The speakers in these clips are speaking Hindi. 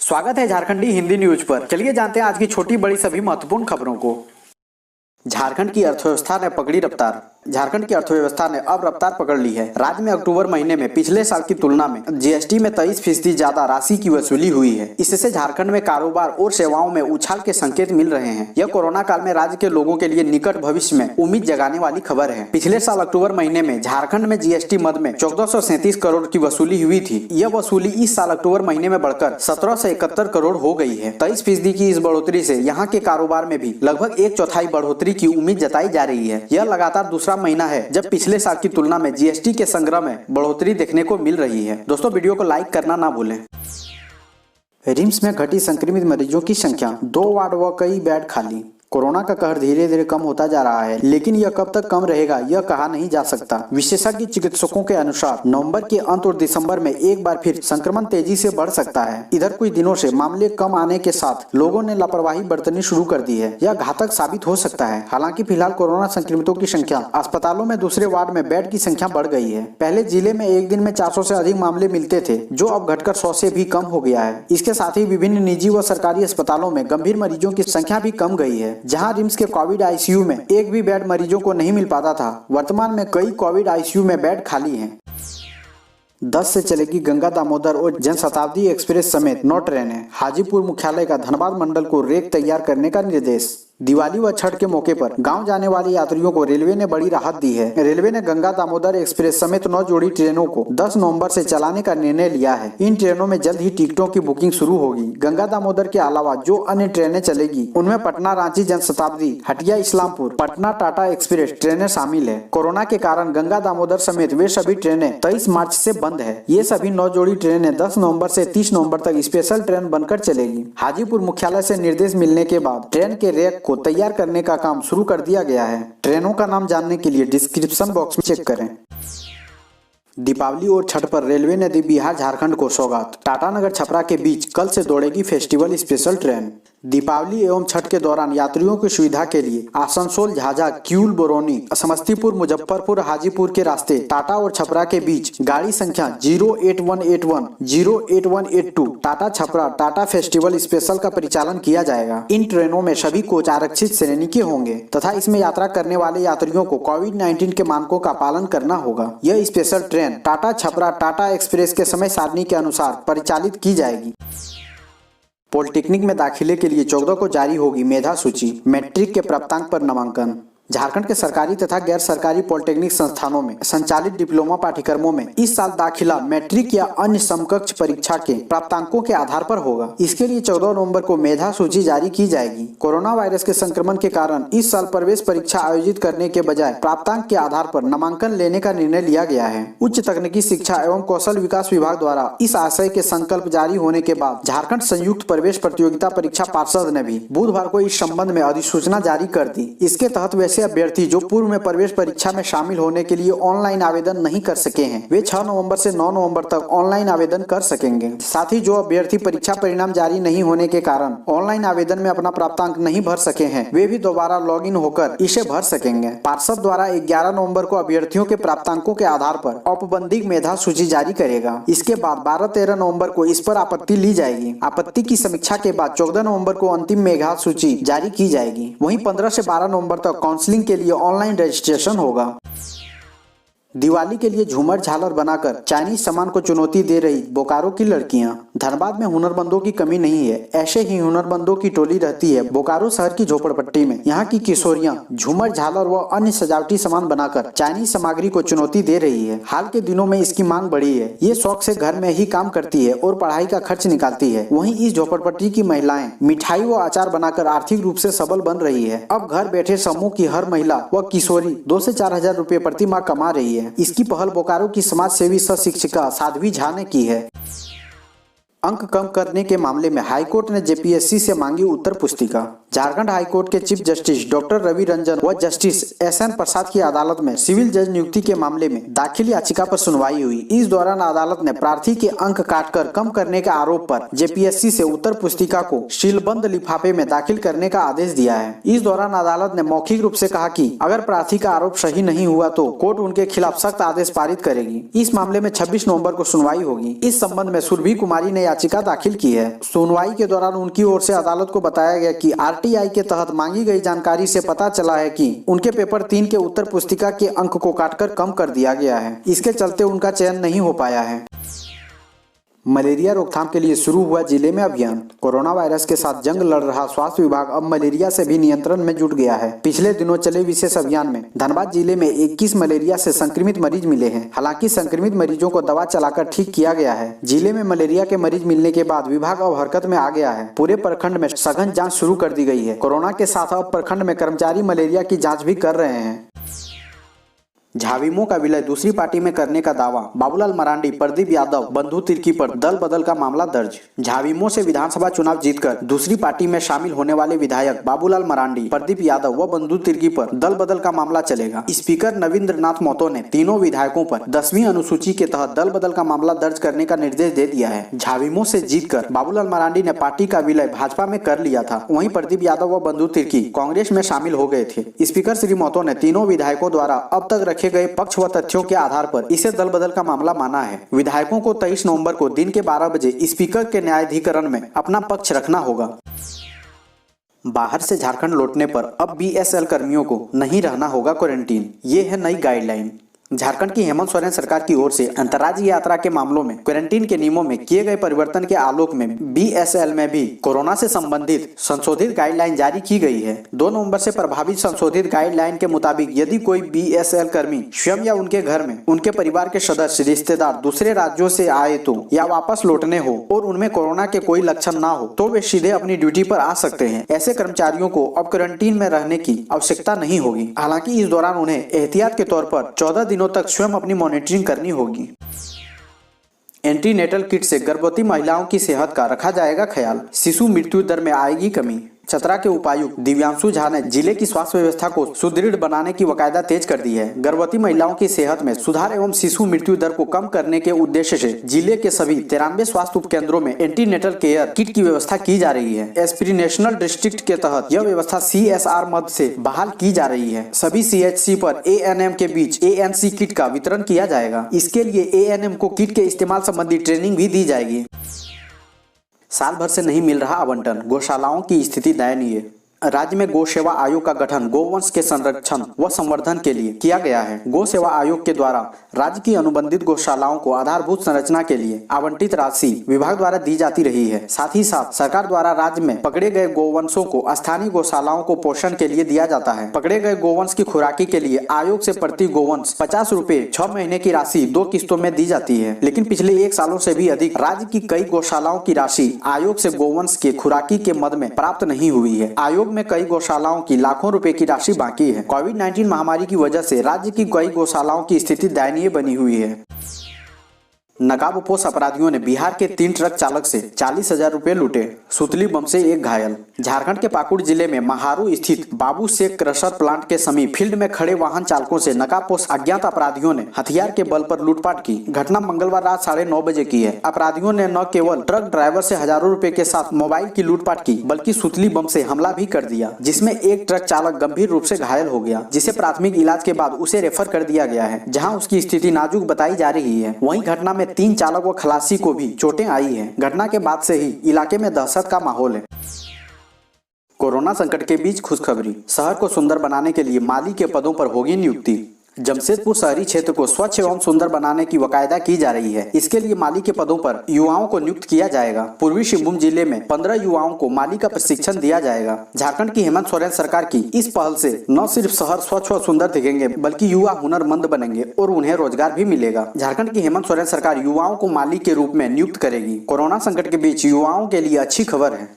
स्वागत है झारखंडी हिंदी न्यूज पर। चलिए जानते हैं आज की छोटी बड़ी सभी महत्वपूर्ण खबरों को। झारखंड की अर्थव्यवस्था ने पकड़ी रफ्तार। झारखंड की अर्थव्यवस्था ने अब रफ्तार पकड़ ली है। राज्य में अक्टूबर महीने में पिछले साल की तुलना में जीएसटी में 23% ज्यादा राशि की वसूली हुई है। इससे झारखंड में कारोबार और सेवाओं में उछाल के संकेत मिल रहे हैं। यह कोरोना काल में राज्य के लोगों के लिए निकट भविष्य में उम्मीद जगाने वाली खबर है। पिछले साल अक्टूबर महीने में झारखंड में जीएसटी मद में 1437 करोड़ की वसूली हुई थी। यह वसूली इस साल अक्टूबर महीने में बढ़कर 1771 करोड़ हो गई है। 23% की इस बढ़ोतरी से यहाँ के कारोबार में भी लगभग 1/4 बढ़ोतरी की उम्मीद जताई जा रही है। यह लगातार दूसरा महीना है जब पिछले साल की तुलना में जीएसटी के संग्रह में बढ़ोतरी देखने को मिल रही है। दोस्तों, वीडियो को लाइक करना ना भूलें। रिम्स में घटी संक्रमित मरीजों की संख्या, 2 वार्ड व कई बेड खाली। कोरोना का कहर धीरे धीरे कम होता जा रहा है, लेकिन यह कब तक कम रहेगा यह कहा नहीं जा सकता। विशेषज्ञ चिकित्सकों के अनुसार नवंबर के अंत और दिसंबर में एक बार फिर संक्रमण तेजी से बढ़ सकता है। इधर कुछ दिनों से मामले कम आने के साथ लोगों ने लापरवाही बरतनी शुरू कर दी है। यह घातक साबित हो सकता है। हालांकि फिलहाल कोरोना संक्रमितों की संख्या, अस्पतालों में दूसरे वार्ड में बेड की संख्या बढ़ गई है। पहले जिले में एक दिन में 400 से अधिक मामले मिलते थे, जो अब घटकर 100 से भी कम हो गया है। इसके साथ ही विभिन्न निजी व सरकारी अस्पतालों में गंभीर मरीजों की संख्या भी कम गई है। जहाँ रिम्स के कोविड आईसीयू में एक भी बेड मरीजों को नहीं मिल पाता था, वर्तमान में कई कोविड आईसीयू में बेड खाली हैं। 10 से चलेगी गंगा दामोदर और जनशताब्दी एक्सप्रेस समेत 9 ट्रेनें। हाजीपुर मुख्यालय का धनबाद मंडल को रेक तैयार करने का निर्देश। दिवाली व छठ के मौके पर गांव जाने वाले यात्रियों को रेलवे ने बड़ी राहत दी है। रेलवे ने गंगा दामोदर एक्सप्रेस समेत 9 जोड़ी ट्रेनों को 10 नवंबर से चलाने का निर्णय लिया है। इन ट्रेनों में जल्द ही टिकटों की बुकिंग शुरू होगी। गंगा दामोदर के अलावा जो अन्य ट्रेनें चलेगी उनमें पटना रांची जनशताब्दी, हटिया इस्लामपुर, पटना टाटा एक्सप्रेस ट्रेनें शामिल है। कोरोना के कारण गंगा दामोदर समेत वे सभी ट्रेनें 23 मार्च से बंद है। ये सभी 9 जोड़ी ट्रेनें 10 नवम्बर से 30 नवम्बर तक स्पेशल ट्रेन बनकर चलेगी। हाजीपुर मुख्यालय से निर्देश मिलने के बाद ट्रेन के रेक को तैयार करने का काम शुरू कर दिया गया है। ट्रेनों का नाम जानने के लिए डिस्क्रिप्शन बॉक्स में चेक करें। दीपावली और छठ पर रेलवे ने दी बिहार झारखंड को सौगात। टाटानगर छपरा के बीच कल से दौड़ेगी फेस्टिवल स्पेशल ट्रेन। दीपावली एवं छठ के दौरान यात्रियों की सुविधा के लिए आसनसोल, झाझा, किऊल, बरौनी, समस्तीपुर, मुजफ्फरपुर, हाजीपुर के रास्ते टाटा और छपरा के बीच गाड़ी संख्या 08181, 08182 टाटा छपरा टाटा फेस्टिवल स्पेशल का परिचालन किया जाएगा। इन ट्रेनों में सभी कोच आरक्षित श्रेणी के होंगे तथा इसमें यात्रा करने वाले यात्रियों को कोविड-19 के मानकों का पालन करना होगा। यह special train Tata Chhapra Tata express के समय सारणी के अनुसार परिचालित की जाएगी। पॉलिटेक्निक में दाखिले के लिए 14 को जारी होगी मेधा सूची। मैट्रिक के प्राप्तांक पर नामांकन। झारखंड के सरकारी तथा गैर सरकारी पॉलिटेक्निक संस्थानों में संचालित डिप्लोमा पाठ्यक्रमों में इस साल दाखिला मैट्रिक या अन्य समकक्ष परीक्षा के प्राप्तांकों के आधार पर होगा। इसके लिए 14 नवंबर को मेधा सूची जारी की जाएगी। कोरोना वायरस के संक्रमण के कारण इस साल प्रवेश परीक्षा आयोजित करने के बजाय प्राप्तांक के आधार पर नामांकन लेने का निर्णय लिया गया है। उच्च तकनीकी शिक्षा एवं कौशल विकास विभाग द्वारा इस आशय के संकल्प जारी होने के बाद झारखंड संयुक्त प्रवेश प्रतियोगिता परीक्षा पार्षद ने भी बुधवार को इस संबंध में अधिसूचना जारी कर दी। इसके तहत अभ्यर्थी जो पूर्व में प्रवेश परीक्षा में शामिल होने के लिए ऑनलाइन आवेदन नहीं कर सके हैं, वे 6 नवंबर से 9 नवंबर तक ऑनलाइन आवेदन कर सकेंगे। साथ ही जो अभ्यर्थी परीक्षा परिणाम जारी नहीं होने के कारण ऑनलाइन आवेदन में अपना प्राप्तांक नहीं भर सके हैं, वे भी दोबारा लॉग इन होकर इसे भर सकेंगे। पार्षद द्वारा 11 नवंबर को अभ्यर्थियों के प्राप्तांकों के आधार पर औपबंधिक मेधा सूची जारी करेगा। इसके बाद 12-13 नवंबर को इस पर आपत्ति ली जाएगी। आपत्ति की समीक्षा के बाद 14 नवंबर को अंतिम मेधा सूची जारी की जाएगी। वहीं 15 से 12 नवंबर तक काउंसलिंग के लिए ऑनलाइन रजिस्ट्रेशन होगा। दिवाली के लिए झूमर झालर बनाकर चाइनीज सामान को चुनौती दे रही बोकारो की लड़कियां। धनबाद में हुनरमंदों की कमी नहीं है, ऐसे ही हुनरमंदों की टोली रहती है बोकारो शहर की झोपड़पट्टी में। यहाँ की किशोरियां झूमर झालर व अन्य सजावटी सामान बनाकर चाइनीज सामग्री को चुनौती दे रही है। हाल के दिनों में इसकी मांग बढ़ी है। ये शौक से घर में ही काम करती है और पढ़ाई का खर्च निकालती है। वहीं इस झोपड़पट्टी की महिलाएं मिठाई व अचार बनाकर आर्थिक रूप से सबल बन रही है। अब घर बैठे समूह की हर महिला व किशोरी 2 से 4 हजार रुपए प्रति माह कमा रही है। इसकी पहल बोकारो की समाज सेवी सह शिक्षिका साध्वी झा ने की है। अंक कम करने के मामले में हाईकोर्ट ने जेपीएससी से मांगी उत्तर पुस्तिका। झारखंड हाईकोर्ट के chief justice doctor Ravi Ranjan व जस्टिस एसएन प्रसाद की अदालत में सिविल जज नियुक्ति के मामले में दाखिल याचिका पर सुनवाई हुई। इस दौरान अदालत ने प्रार्थी के अंक काटकर कम करने के आरोप पर जेपीएससी से उत्तर पुस्तिका को सीलबंद लिफाफे में दाखिल करने का आदेश दिया है। इस दौरान अदालत ने मौखिक रूप से कहा कि अगर प्रार्थी का आरोप सही नहीं हुआ तो कोर्ट उनके खिलाफ सख्त आदेश पारित करेगी। इस मामले में 26 नवंबर को सुनवाई होगी। इस संबंध में सुरभि कुमारी ने याचिका दाखिल की है। सुनवाई के दौरान उनकी ओर से अदालत को बताया गया कि आरटीआई के तहत मांगी गई जानकारी से पता चला है कि उनके पेपर 3 के उत्तर पुस्तिका के अंक को काटकर कम कर दिया गया है। इसके चलते उनका चयन नहीं हो पाया है। मलेरिया रोकथाम के लिए शुरू हुआ जिले में अभियान। कोरोना वायरस के साथ जंग लड़ रहा स्वास्थ्य विभाग अब मलेरिया से भी नियंत्रण में जुट गया है। पिछले दिनों चले विशेष अभियान में धनबाद जिले में 21 मलेरिया से संक्रमित मरीज मिले हैं। हालांकि संक्रमित मरीजों को दवा चलाकर ठीक किया गया है। जिले में मलेरिया के मरीज मिलने के बाद विभाग अब हरकत में आ गया है। पूरे प्रखंड में सघन जाँच शुरू कर दी गई है। कोरोना के साथ अब प्रखंड में कर्मचारी मलेरिया की जाँच भी कर रहे हैं। झाविमो का विलय दूसरी पार्टी में करने का दावा। बाबूलाल मरांडी, प्रदीप यादव, बंधु तिर्की पर दल बदल का मामला दर्ज। झाविमो से विधानसभा चुनाव जीतकर दूसरी पार्टी में शामिल होने वाले विधायक बाबूलाल मरांडी, प्रदीप यादव व बंधु तिर्की पर दल बदल का मामला चलेगा। स्पीकर नवींद्र नाथ महतो ने तीनों विधायकों पर 10वीं अनुसूची के तहत दल बदल का मामला दर्ज करने का निर्देश दे दिया है। झाविमो से जीतकर बाबूलाल मरांडी ने पार्टी का विलय भाजपा में कर लिया था। वहीं प्रदीप यादव व बंधु तिर्की कांग्रेस में शामिल हो गए थे। स्पीकर श्री महतो ने तीनों विधायकों द्वारा अब तक रखे गए पक्ष व तथ्यों के आधार पर इसे दल बदल का मामला माना है। विधायकों को 23 नवंबर को दिन के 12 बजे स्पीकर के न्यायाधिकरण में अपना पक्ष रखना होगा। बाहर से झारखंड लौटने पर अब बीएसएल कर्मियों को नहीं रहना होगा क्वारंटीन। ये है नई गाइडलाइन। झारखंड की हेमंत सोरेन सरकार की ओर से अंतर्राज्यीय यात्रा के मामलों में क्वारंटीन के नियमों में किए गए परिवर्तन के आलोक में बीएसएल में भी कोरोना से संबंधित संशोधित गाइडलाइन जारी की गई है। 2 नवंबर से प्रभावित संशोधित गाइडलाइन के मुताबिक यदि कोई बीएसएल कर्मी स्वयं या उनके घर में उनके परिवार के सदस्य रिश्तेदार दूसरे राज्यों से आए तो या वापस लौटने हो और उनमें कोरोना के कोई लक्षण ना हो तो वे सीधे अपनी ड्यूटी पर आ सकते हैं। ऐसे कर्मचारियों को अब क्वारंटीन में रहने की आवश्यकता नहीं होगी। हालांकि इस दौरान उन्हें एहतियात के तौर पर 14 दिनों तक स्वयं अपनी मॉनिटरिंग करनी होगी। एंटीनेटल किट से गर्भवती महिलाओं की सेहत का रखा जाएगा ख्याल। शिशु मृत्यु दर में आएगी कमी। चतरा के उपायुक्त दिव्यांशु झा ने जिले की स्वास्थ्य व्यवस्था को सुदृढ़ बनाने की वकायदा तेज कर दी है। गर्भवती महिलाओं की सेहत में सुधार एवं शिशु मृत्यु दर को कम करने के उद्देश्य से जिले के सभी 93 स्वास्थ्य उपकेंद्रों में एंटीनेटल केयर किट की व्यवस्था की जा रही है। एस्पिरिनेशनल डिस्ट्रिक्ट के तहत यह व्यवस्था CSR मद से बहाल की जा रही है। सभी CHC पर ANM के बीच ANC किट का वितरण किया जाएगा। इसके लिए ANM को किट के इस्तेमाल संबंधी ट्रेनिंग भी दी जाएगी। साल भर से नहीं मिल रहा आवंटन, गौशालाओं की स्थिति दयनीय। राज्य में गौ सेवा आयोग का गठन गौवंश के संरक्षण व संवर्धन के लिए किया गया है। गौ सेवा आयोग के द्वारा राज्य की अनुबंधित गौशालाओं को आधारभूत संरचना के लिए आवंटित राशि विभाग द्वारा दी जाती रही है। साथ ही साथ सरकार द्वारा राज्य में पकड़े गए गौवंशों को स्थानीय गौशालाओं को पोषण के लिए दिया जाता है। पकड़े गए गौवंश की खुराकी के लिए आयोग से प्रति गौवंश 50 रुपए 6 महीने की राशि 2 किस्तों में दी जाती है। लेकिन पिछले 1 सालों से भी अधिक राज्य की कई गौशालाओं की राशि आयोग से गौवंश के खुराकी के मद में प्राप्त नहीं हुई है। आयोग में कई गौशालाओं की लाखों रुपए की राशि बाकी है। कोविड-19 महामारी की वजह से राज्य की कई गौशालाओं की स्थिति दयनीय बनी हुई है। नकाबपोश अपराधियों ने बिहार के 3 ट्रक चालक से 40,000 रुपए लूटे। सुतली बम से 1 घायल। झारखंड के पाकुड़ जिले में महारू स्थित बाबू शेख क्रशर प्लांट के समीप फील्ड में खड़े वाहन चालकों से नकाबपोश अज्ञात अपराधियों ने हथियार के बल पर लूटपाट की। घटना मंगलवार रात 9:30 बजे की है। अपराधियों ने न केवल ट्रक ड्राइवर से हजारों रुपए के साथ मोबाइल की लूटपाट की बल्कि सुतली बम से हमला भी कर दिया, जिसमें एक ट्रक चालक गंभीर रूप से घायल हो गया, जिसे प्राथमिक इलाज के बाद उसे रेफर कर दिया गया है, जहाँ उसकी स्थिति नाजुक बताई जा रही है। वहीं घटना में 3 चालक व खलासी को भी चोटें आई हैं। घटना के बाद से ही इलाके में दहशत का माहौल है। कोरोना संकट के बीच खुशखबरी। शहर को सुंदर बनाने के लिए माली के पदों पर होगी नियुक्ति। जमशेदपुर शहरी क्षेत्र को स्वच्छ एवं सुंदर बनाने की वकायदा की जा रही है। इसके लिए माली के पदों पर युवाओं को नियुक्त किया जाएगा। पूर्वी सिंहभूम जिले में 15 युवाओं को माली का प्रशिक्षण दिया जाएगा। झारखंड की हेमंत सोरेन सरकार की इस पहल से न सिर्फ शहर स्वच्छ और सुंदर दिखेंगे बल्कि युवा हुनरमंद बनेंगे और उन्हें रोजगार भी मिलेगा। झारखंड की हेमंत सोरेन सरकार युवाओं को माली के रूप में नियुक्त करेगी। कोरोना संकट के बीच युवाओं के लिए अच्छी खबर है।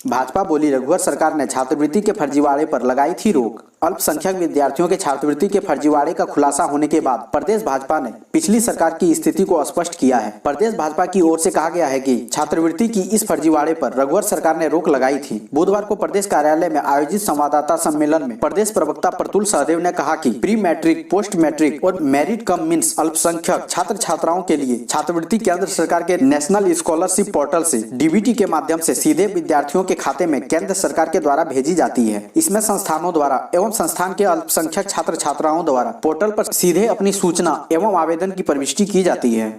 भाजपा बोली रघुवर सरकार ने छात्रवृत्ति के फर्जीवाड़े पर लगाई थी रोक। अल्पसंख्यक विद्यार्थियों के छात्रवृत्ति के फर्जीवाड़े का खुलासा होने के बाद प्रदेश भाजपा ने पिछली सरकार की स्थिति को स्पष्ट किया है। प्रदेश भाजपा की ओर से कहा गया है कि छात्रवृत्ति की इस फर्जीवाड़े पर रघुवर सरकार ने रोक लगाई थी। बुधवार को प्रदेश कार्यालय में आयोजित संवाददाता सम्मेलन में प्रदेश प्रवक्ता प्रतुल सहदेव ने कहा कि प्री मैट्रिक, पोस्ट मैट्रिक और मेरिट कम मीन्स अल्पसंख्यक छात्र छात्राओं के लिए छात्रवृत्ति केंद्र सरकार के नेशनल स्कॉलरशिप पोर्टल से डीबीटी के माध्यम से सीधे विद्यार्थियों के खाते में केंद्र सरकार के द्वारा भेजी जाती है। इसमें संस्थानों द्वारा एवं संस्थान के अल्पसंख्यक छात्र छात्राओं द्वारा पोर्टल पर सीधे अपनी सूचना एवं आवेदन की प्रविष्टि की जाती है।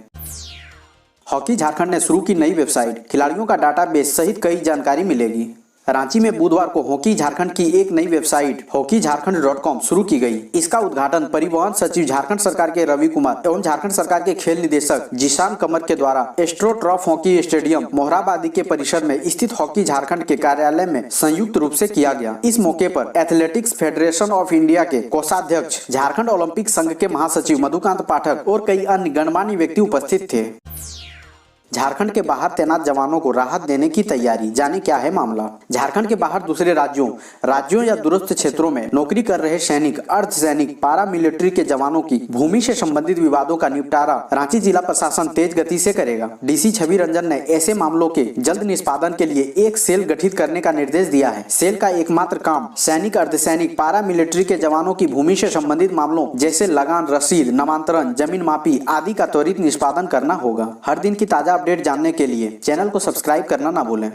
हॉकी झारखंड ने शुरू की नई वेबसाइट, खिलाड़ियों का डाटाबेस सहित कई जानकारी मिलेगी। रांची में बुधवार को हॉकी झारखंड की एक नई वेबसाइट hockeyjharkhand.com शुरू की गई। इसका उद्घाटन परिवहन सचिव झारखंड सरकार के रवि कुमार एवं झारखंड सरकार के खेल निदेशक जिशान कमर के द्वारा एस्ट्रोट्रॉफ हॉकी स्टेडियम मोहराबादी के परिसर में स्थित हॉकी झारखंड के कार्यालय में संयुक्त रूप से किया गया। इस मौके पर एथलेटिक्स फेडरेशन ऑफ इंडिया के कोषाध्यक्ष, झारखंड ओलंपिक संघ के महासचिव मधुकांत पाठक और कई अन्य गणमान्य व्यक्ति उपस्थित थे। झारखंड के बाहर तैनात जवानों को राहत देने की तैयारी, जाने क्या है मामला। झारखंड के बाहर दूसरे राज्यों या दूरस्थ क्षेत्रों में नौकरी कर रहे सैनिक, अर्धसैनिक, पारा मिलिट्री के जवानों की भूमि से संबंधित विवादों का निपटारा रांची जिला प्रशासन तेज गति से करेगा। डीसी छवि रंजन ने ऐसे मामलों के जल्द निष्पादन के लिए एक सेल गठित करने का निर्देश दिया है। सेल का एकमात्र काम सैनिक, अर्धसैनिक, पारा मिलिट्री के जवानों की भूमि से संबंधित मामलों जैसे लगान, रसीद, नामांतरण, जमीन मापी आदि का त्वरित निष्पादन करना होगा। हर दिन की ताजा अपडेट जानने के लिए चैनल को सब्सक्राइब करना ना भूलें।